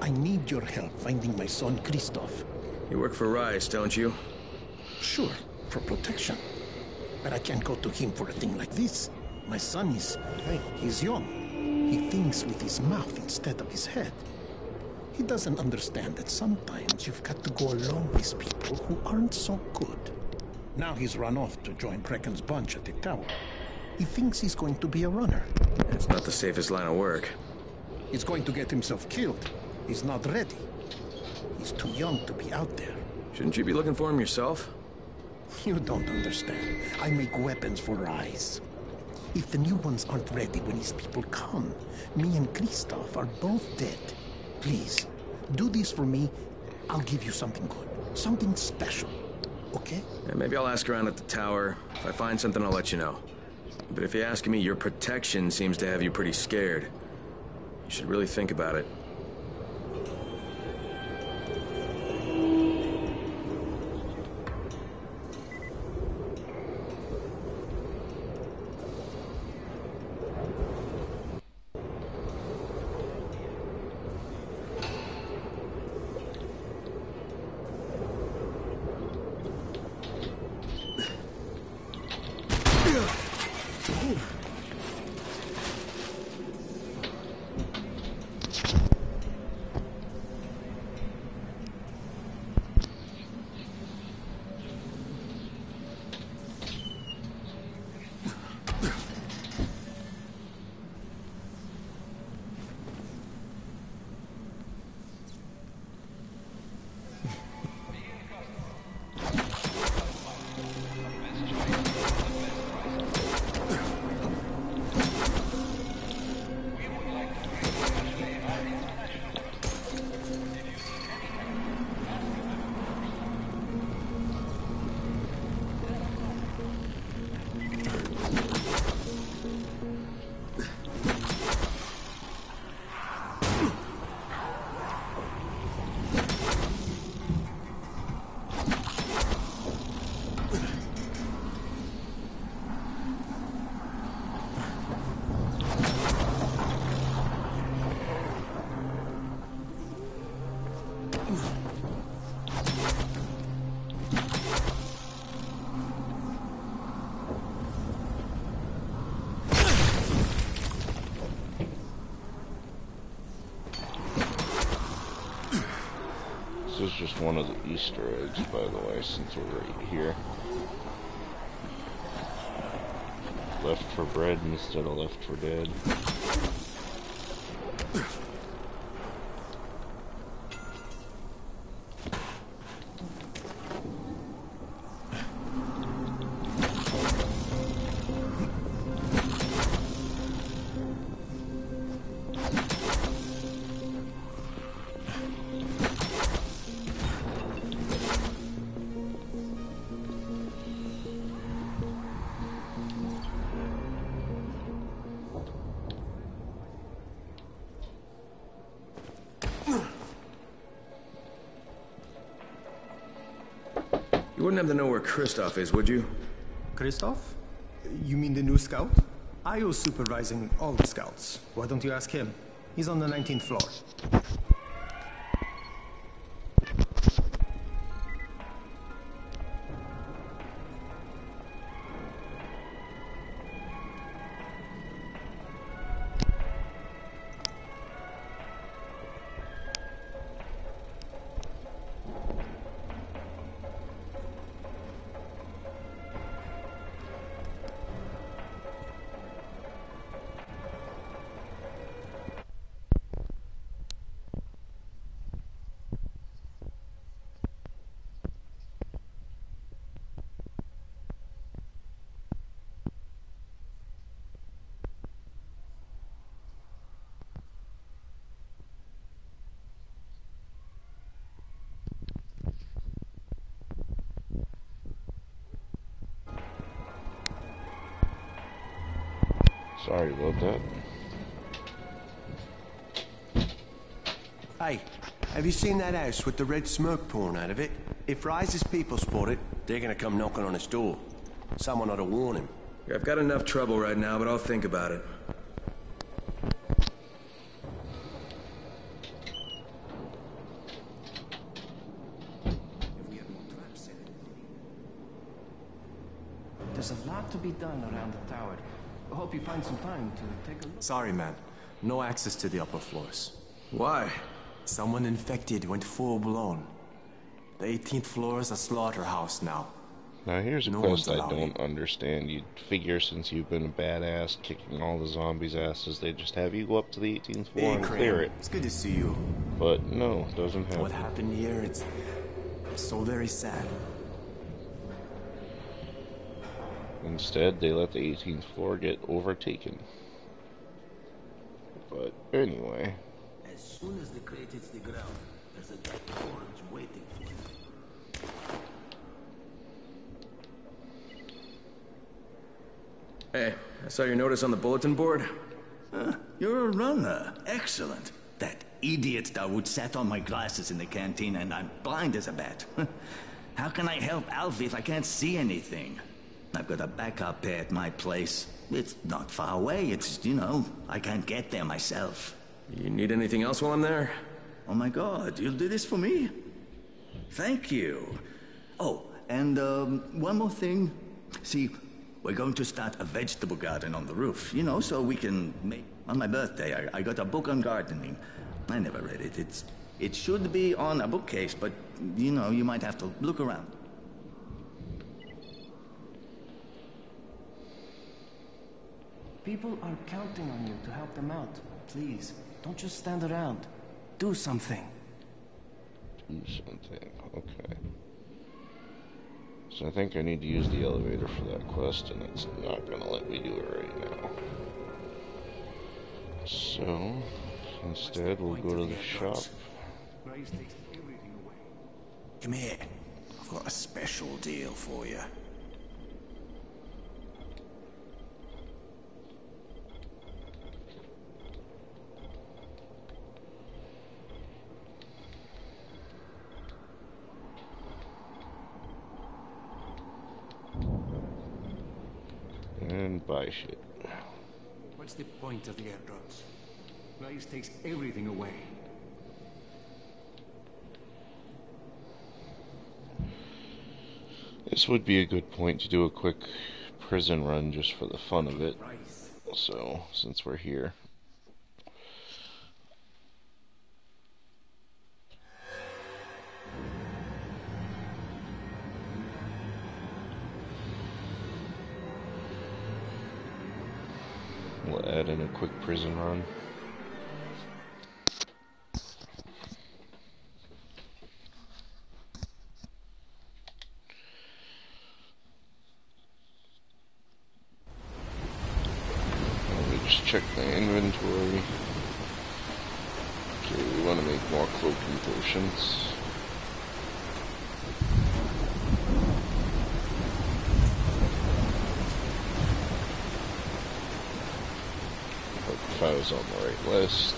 I need your help finding my son, Christoph. You work for Rice, don't you? Sure, for protection. But I can't go to him for a thing like this. My son is... he's young. He thinks with his mouth instead of his head. He doesn't understand that sometimes you've got to go along with people who aren't so good. Now he's run off to join Brecken's bunch at the tower. He thinks he's going to be a runner. It's not the safest line of work. He's going to get himself killed. He's not ready. He's too young to be out there. Shouldn't you be looking for him yourself? You don't understand. I make weapons for Rise. If the new ones aren't ready when his people come, me and Christoph are both dead. Please, do this for me. I'll give you something good. Something special. Okay? Yeah, maybe I'll ask around at the tower. If I find something, I'll let you know. But if you ask me, your protection seems to have you pretty scared. You should really think about it. This is just one of the Easter eggs, by the way, since we're right here. Left for bread instead of left for dead. You wouldn't happen to know where Christoph is, would you? Christoph? You mean the new scout? I was supervising all the scouts. Why don't you ask him? He's on the 19th floor. Sorry about that. Hey, have you seen that house with the red smoke pouring out of it? If Rise's people spot it, they're gonna come knocking on his door. Someone ought to warn him. Yeah, I've got enough trouble right now, but I'll think about it. There's a lot to be done around the tower. I hope you find some time to take a look. Sorry, man. No access to the upper floors. Why? Someone infected went full-blown. The 18th floor is a slaughterhouse now. Now here's a No quest one's I allowed don't understand. You'd figure since you've been a badass kicking all the zombies' asses, they'd just have you go up to the 18th floor Hey, and Crane. clear it. It's good to see you. But no, doesn't happen. What happened here, it's so very sad. Instead, they let the 18th floor get overtaken. But anyway. As soon as the crate hits the ground, there's a dead orange waiting for you. Hey, I saw your notice on the bulletin board. You're a runner. Excellent. That idiot Dawood sat on my glasses in the canteen and I'm blind as a bat. How can I help Alfie if I can't see anything? I've got a backup pair at my place. It's not far away. It's, you know, I can't get there myself. You need anything else while I'm there? Oh my God, you'll do this for me? Thank you. Oh, and one more thing. See, we're going to start a vegetable garden on the roof, you know, so we can make... On my birthday, I got a book on gardening. I never read it. It should be on a bookcase, but, you know, you might have to look around. People are counting on you to help them out. Please, don't just stand around. Do something. Do something, okay. So I think I need to use the elevator for that quest, and it's not going to let me do it right now. So, instead we'll go to the shop. Come here. I've got a special deal for you. And buy shit. What's the point of the airdrops? Rise takes everything away. This would be a good point to do a quick prison run just for the fun of it. So, since we're here. We'll add in a quick prison run. Just check the inventory. Okay, we want to make more cloaking potions. Hope if I was on the right list.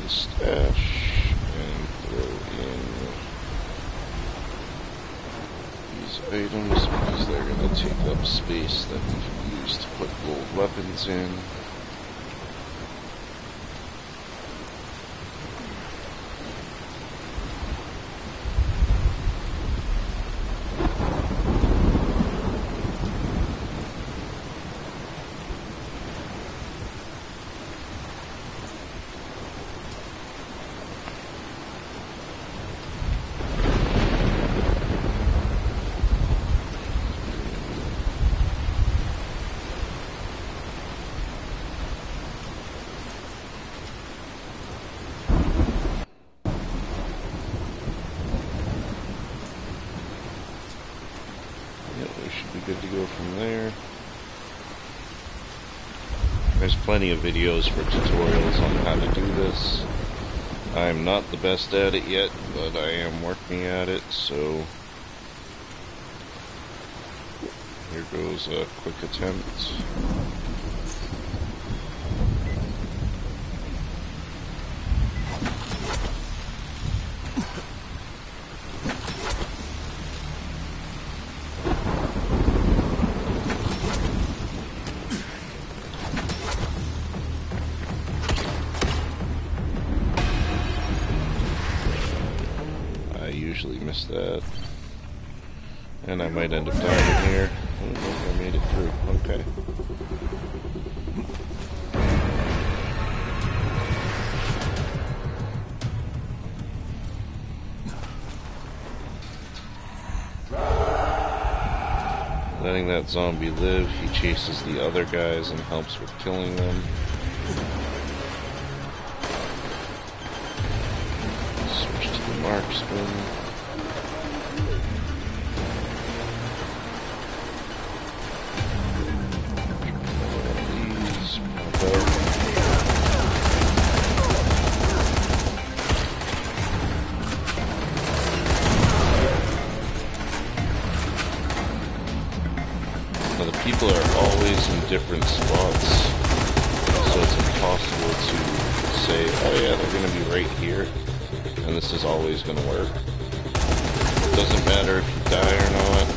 Stash and throw in these items because they're going to take up space that we can use to put gold weapons in. Good to go from there. There's plenty of videos for tutorials on how to do this. I'm not the best at it yet, but I am working at it, so here goes a quick attempt. Usually miss that, and I might end up dying here. Oh, I made it through. Okay. Letting that zombie live, he chases the other guys and helps with killing them. Switch to the marksman. People are always in different spots, so it's impossible to say, oh yeah, they're going to be right here, and this is always going to work. It doesn't matter if you die or not.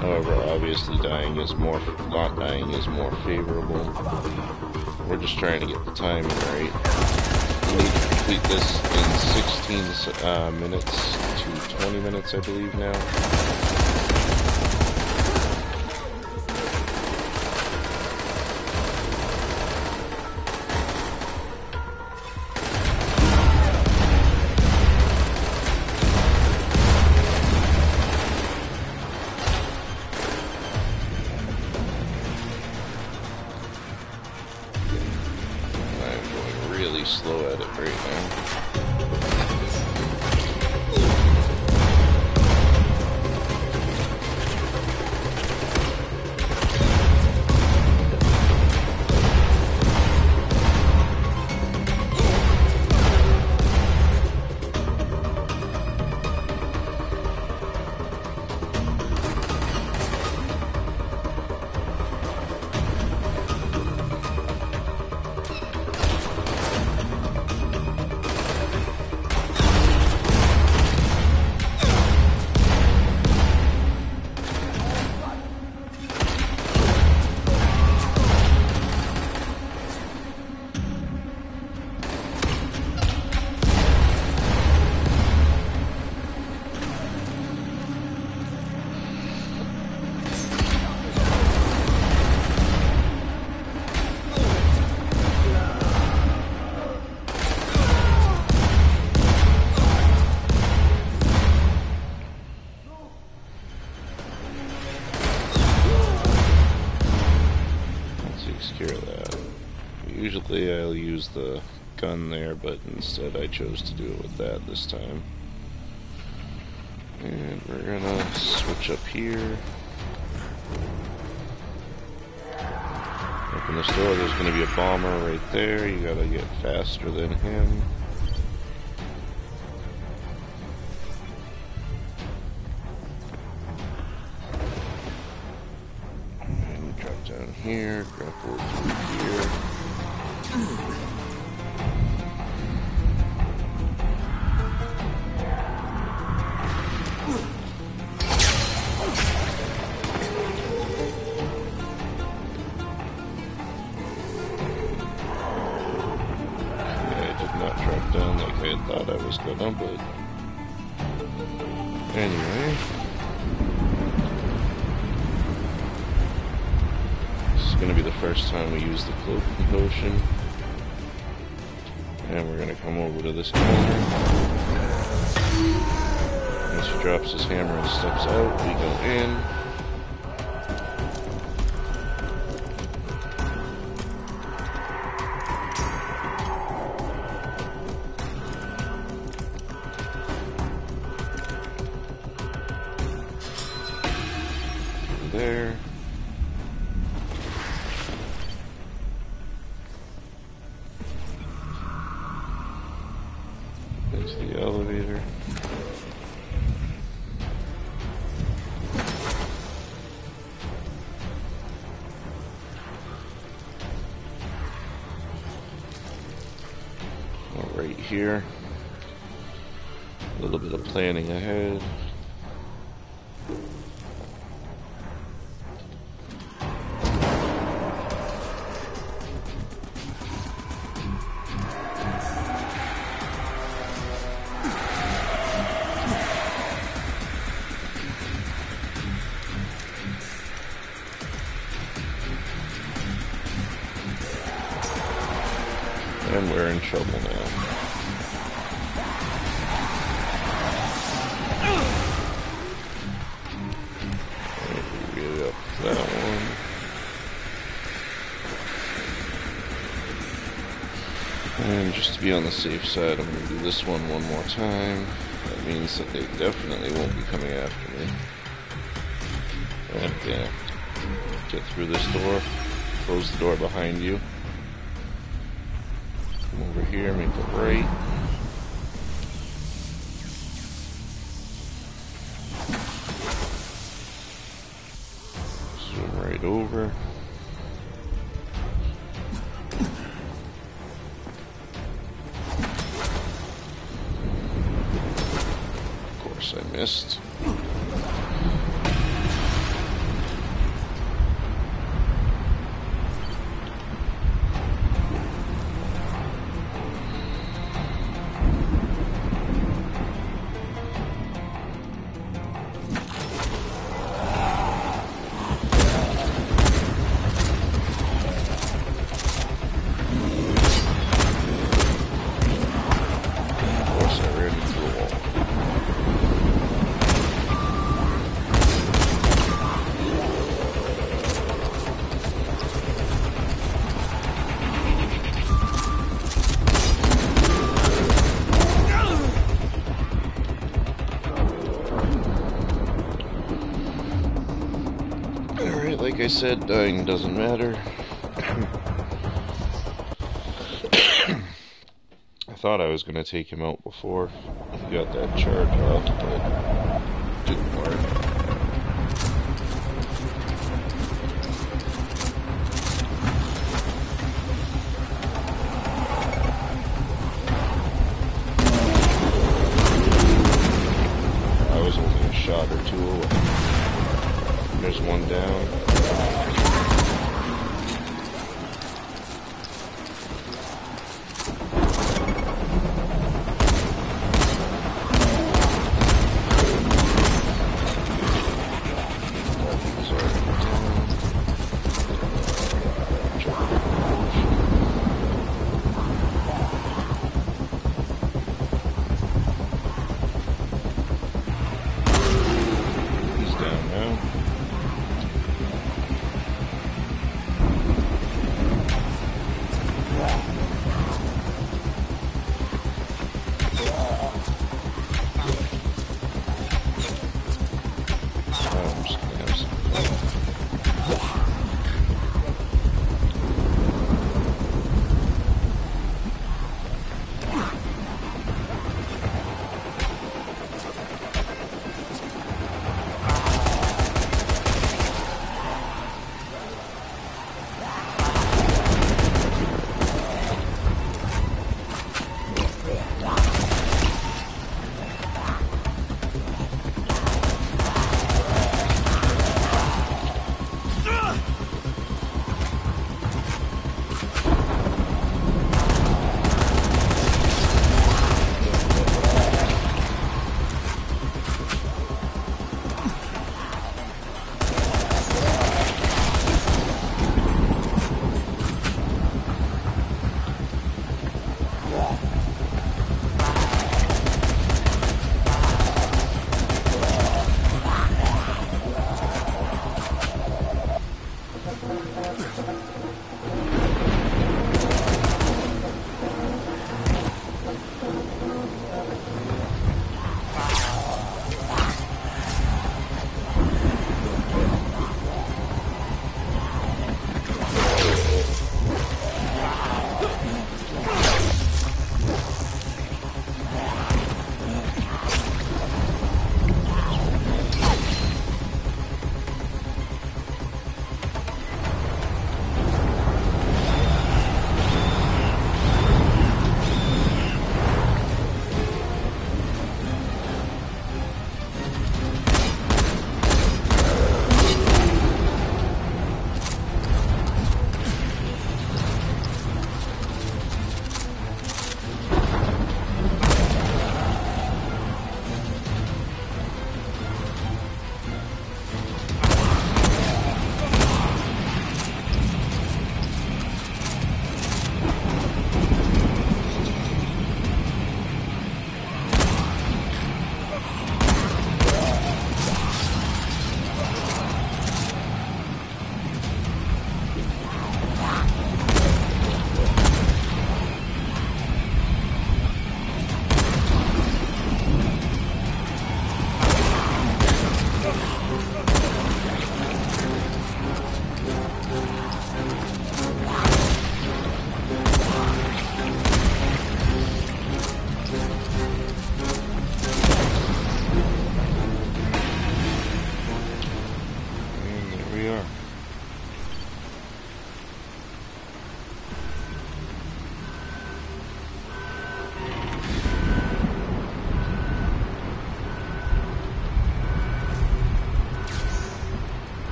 However, obviously not dying is more favorable. We're just trying to get the timing right. We need to complete this in 16 minutes to 20 minutes, I believe now. Really slow at it right now. hear that. Usually I'll use the gun there, but instead I chose to do it with that this time. And we're gonna switch up here. Open this door, there's gonna be a bomber right there. You gotta get faster than him. And drop down here, grapple through here. Thought I was gonna, but anyway, this is gonna be the first time we use the cloaking potion, and we're gonna come over to this corner. Once he drops his hammer and steps out, we go in. There. Into the elevator. Right here. A little bit of planning ahead. And we're in trouble now. Alright, we get up that one. And just to be on the safe side, I'm going to do this one more time. That means that they definitely won't be coming after me. And yeah, get through this door, close the door behind you. Come over here, make a right. Zoom right over. Of course I missed. Like I said, dying doesn't matter. I thought I was going to take him out before he got that charge off, but it didn't work. I was only a shot or two away. There's one down. we are.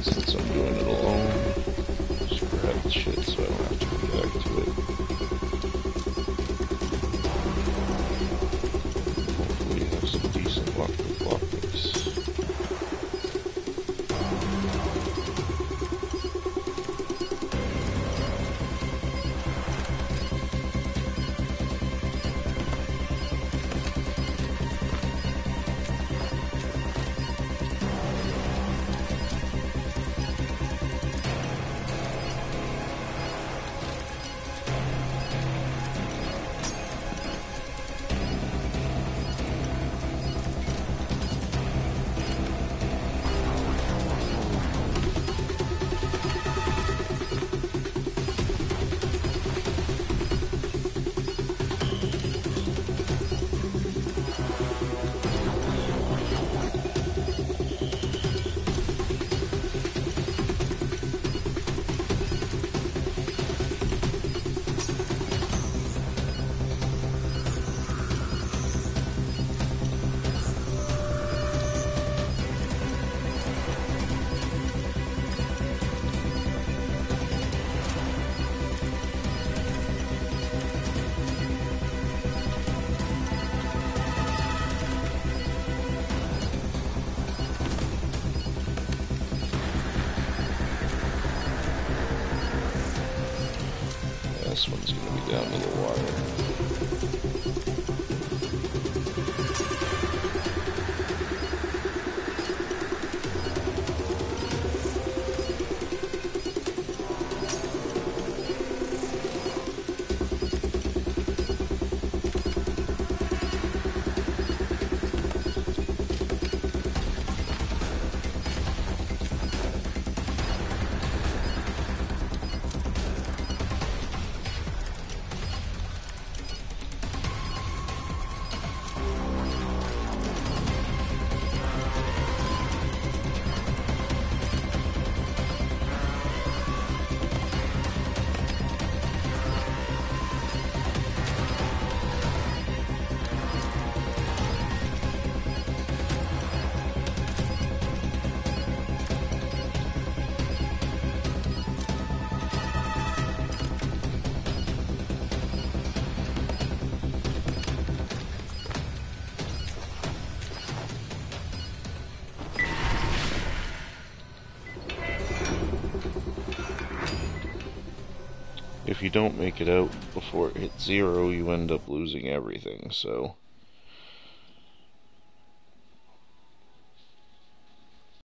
Since I'm doing it alone, just grab the shit so I don't have to react to it. Hopefully have some decent luck with lockpicks. This one's gonna be down to the wire. If you don't make it out before it hits 0, you end up losing everything, so